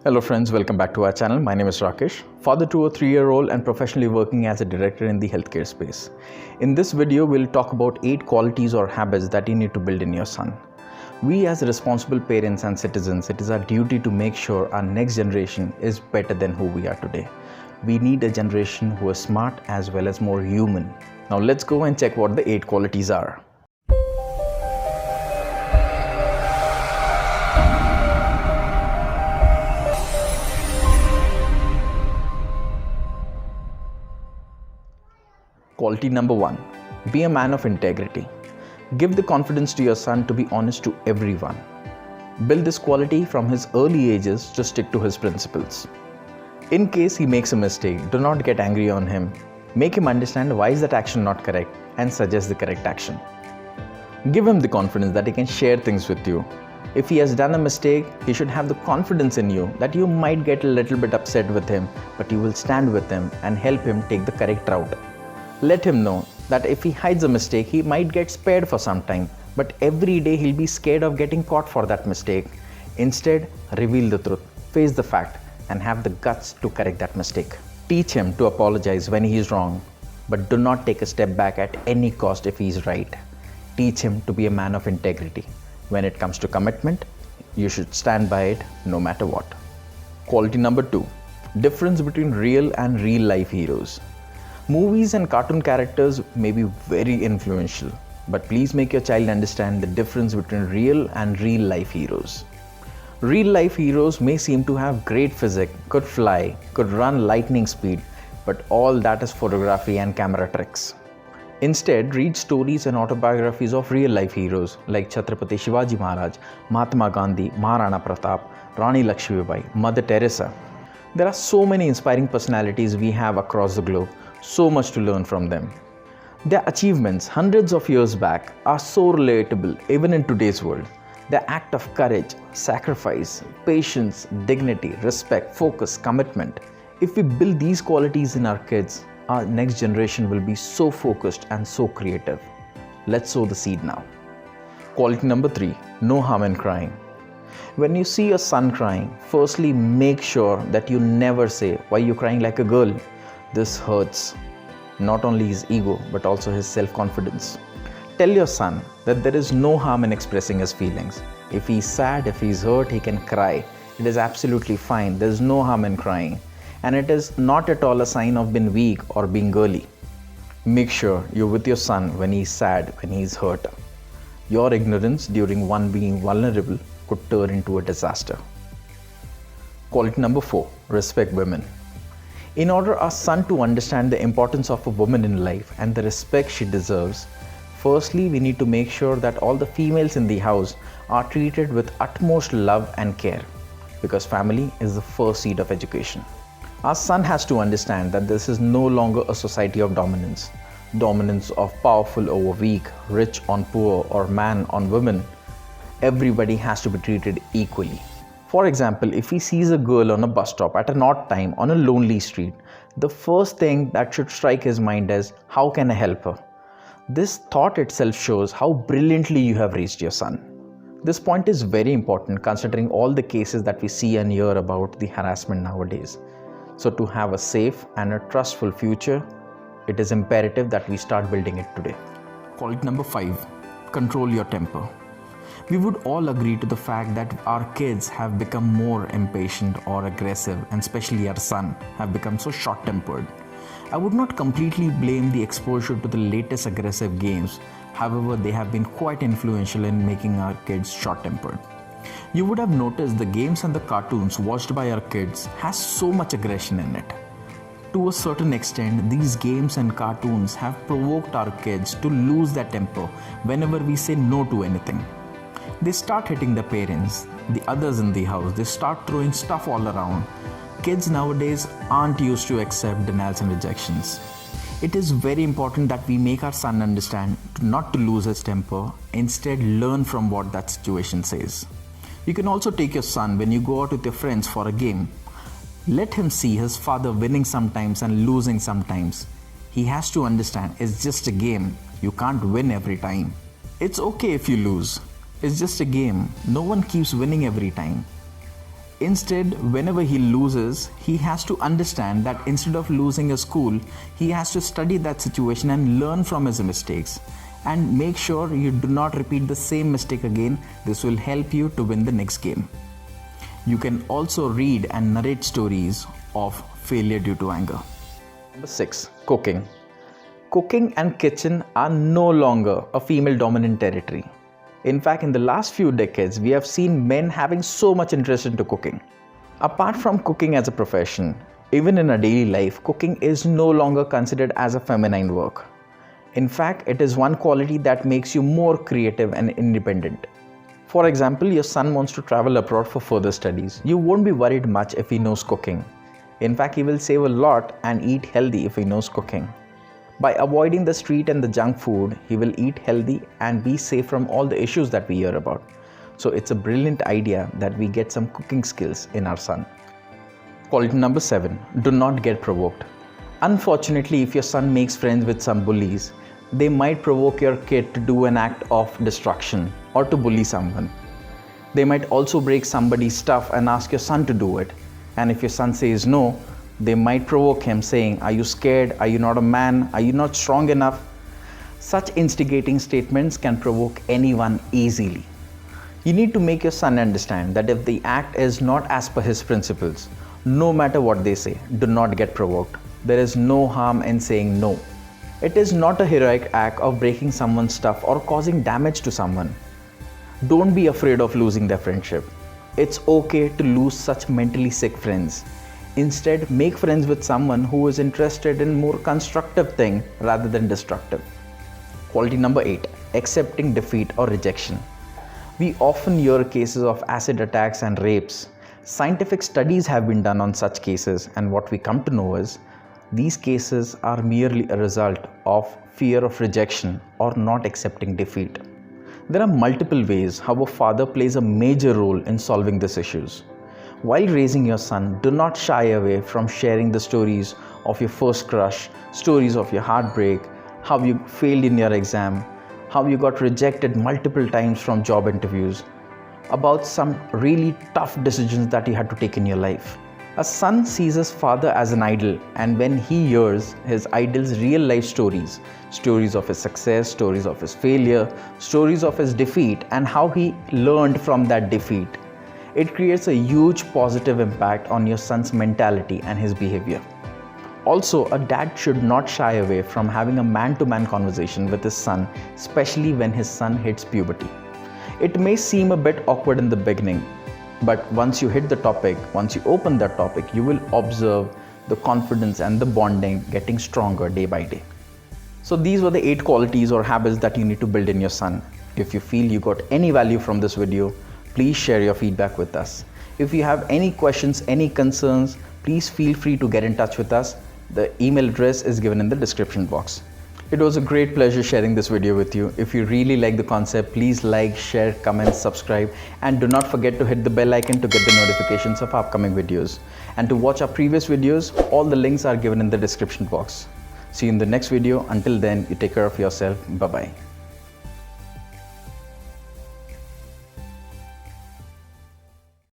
Hello friends, welcome back to our channel. My name is Rakesh, father to a 3-year-old and professionally working as a director in the healthcare space. In this video, we'll talk about 8 qualities or habits that you need to build in your son. We as responsible parents and citizens, it is our duty to make sure our next generation is better than who we are today. We need a generation who is smart as well as more human. Now let's go and check what the 8 qualities are. Quality number 1. Be a man of integrity. Give the confidence to your son to be honest to everyone. Build this quality from his early ages to stick to his principles. In case he makes a mistake, do not get angry on him. Make him understand why is that action not correct and suggest the correct action. Give him the confidence that he can share things with you. If he has done a mistake, he should have the confidence in you that you might get a little bit upset with him, but you will stand with him and help him take the correct route. Let him know that if he hides a mistake, he might get spared for some time, but every day he'll be scared of getting caught for that mistake. Instead, reveal the truth, face the fact, and have the guts to correct that mistake. Teach him to apologize when he is wrong, but do not take a step back at any cost if he is right. Teach him to be a man of integrity. When it comes to commitment, you should stand by it no matter what. Quality number 2. Difference between real and real life heroes. Movies and cartoon characters may be very influential, but please make your child understand the difference between real and real life heroes. Real life heroes may seem to have great physique, could fly, could run lightning speed, but all that is photography and camera tricks. Instead, read stories and autobiographies of real life heroes like Chhatrapati Shivaji Maharaj, Mahatma Gandhi, Maharana Pratap, Rani Lakshmibai, Mother Teresa. There are so many inspiring personalities we have across the globe. So much to learn from them. Their achievements hundreds of years back are so relatable even in today's world. Their act of courage, sacrifice, patience, dignity, respect, focus, commitment. If we build these qualities in our kids, our next generation will be so focused and so creative. Let's sow the seed now. Quality number 3. No harm in crying. When you see your son crying, firstly make sure that you never say, "Why are you crying like a girl?" This hurts not only his ego but also his self-confidence. Tell your son that there is no harm in expressing his feelings. If he's sad, if he's hurt, he can cry. It is absolutely fine. There is no harm in crying. And it is not at all a sign of being weak or being girly. Make sure you're with your son when he's sad, when he's hurt. Your ignorance during one being vulnerable could turn into a disaster. Quality number 4. Respect women. In order our son to understand the importance of a woman in life and the respect she deserves, firstly we need to make sure that all the females in the house are treated with utmost love and care, because family is the first seed of education. Our son has to understand that this is no longer a society of dominance. Dominance of powerful over weak, rich on poor, or man on women. Everybody has to be treated equally. For example, if he sees a girl on a bus stop at an odd time on a lonely street, the first thing that should strike his mind is, how can I help her? This thought itself shows how brilliantly you have raised your son. This point is very important considering all the cases that we see and hear about the harassment nowadays. So to have a safe and a trustful future, it is imperative that we start building it today. Quality number 5. Control your temper. We would all agree to the fact that our kids have become more impatient or aggressive, and especially our son have become so short-tempered. I would not completely blame the exposure to the latest aggressive games. However, they have been quite influential in making our kids short-tempered. You would have noticed the games and the cartoons watched by our kids has so much aggression in it. To a certain extent, these games and cartoons have provoked our kids to lose their temper whenever we say no to anything. They start hitting the parents, the others in the house. They start throwing stuff all around. Kids nowadays aren't used to accept denials and rejections. It is very important that we make our son understand not to lose his temper, instead learn from what that situation says. You can also take your son when you go out with your friends for a game. Let him see his father winning sometimes and losing sometimes. He has to understand it's just a game. You can't win every time. It's okay if you lose. It's just a game. No one keeps winning every time. Instead, whenever he loses, he has to understand that instead of losing a school, he has to study that situation and learn from his mistakes. And make sure you do not repeat the same mistake again. This will help you to win the next game. You can also read and narrate stories of failure due to anger. Number 6. Cooking. Cooking and kitchen are no longer a female dominant territory. In fact, in the last few decades, we have seen men having so much interest into cooking. Apart from cooking as a profession, even in our daily life, cooking is no longer considered as a feminine work. In fact, it is one quality that makes you more creative and independent. For example, your son wants to travel abroad for further studies. You won't be worried much if he knows cooking. In fact, he will save a lot and eat healthy if he knows cooking. By avoiding the street and the junk food, he will eat healthy and be safe from all the issues that we hear about. So it's a brilliant idea that we get some cooking skills in our son. Quality number 7. Do not get provoked. Unfortunately, if your son makes friends with some bullies, they might provoke your kid to do an act of destruction or to bully someone. They might also break somebody's stuff and ask your son to do it. And if your son says no, they might provoke him saying, "Are you scared? Are you not a man? Are you not strong enough?" Such instigating statements can provoke anyone easily. You need to make your son understand that if the act is not as per his principles, no matter what they say, do not get provoked. There is no harm in saying no. It is not a heroic act of breaking someone's stuff or causing damage to someone. Don't be afraid of losing their friendship. It's okay to lose such mentally sick friends. Instead, make friends with someone who is interested in more constructive thing rather than destructive. Quality number 8. Accepting defeat or rejection. We often hear cases of acid attacks and rapes. Scientific studies have been done on such cases, and what we come to know is these cases are merely a result of fear of rejection or not accepting defeat. There are multiple ways how a father plays a major role in solving these issues. While raising your son, do not shy away from sharing the stories of your first crush, stories of your heartbreak, how you failed in your exam, how you got rejected multiple times from job interviews, about some really tough decisions that you had to take in your life. A son sees his father as an idol, and when he hears his idol's real life stories, stories of his success, stories of his failure, stories of his defeat, and how he learned from that defeat, it creates a huge positive impact on your son's mentality and his behavior. Also, a dad should not shy away from having a man-to-man conversation with his son, especially when his son hits puberty. It may seem a bit awkward in the beginning, but once you hit the topic, once you open that topic, you will observe the confidence and the bonding getting stronger day by day. So these were the 8 qualities or habits that you need to build in your son. If you feel you got any value from this video, please share your feedback with us. If you have any questions, any concerns, please feel free to get in touch with us. The email address is given in the description box. It was a great pleasure sharing this video with you. If you really like the concept, please like, share, comment, subscribe, and do not forget to hit the bell icon to get the notifications of upcoming videos. And to watch our previous videos, all the links are given in the description box. See you in the next video. Until then, you take care of yourself. Bye-bye.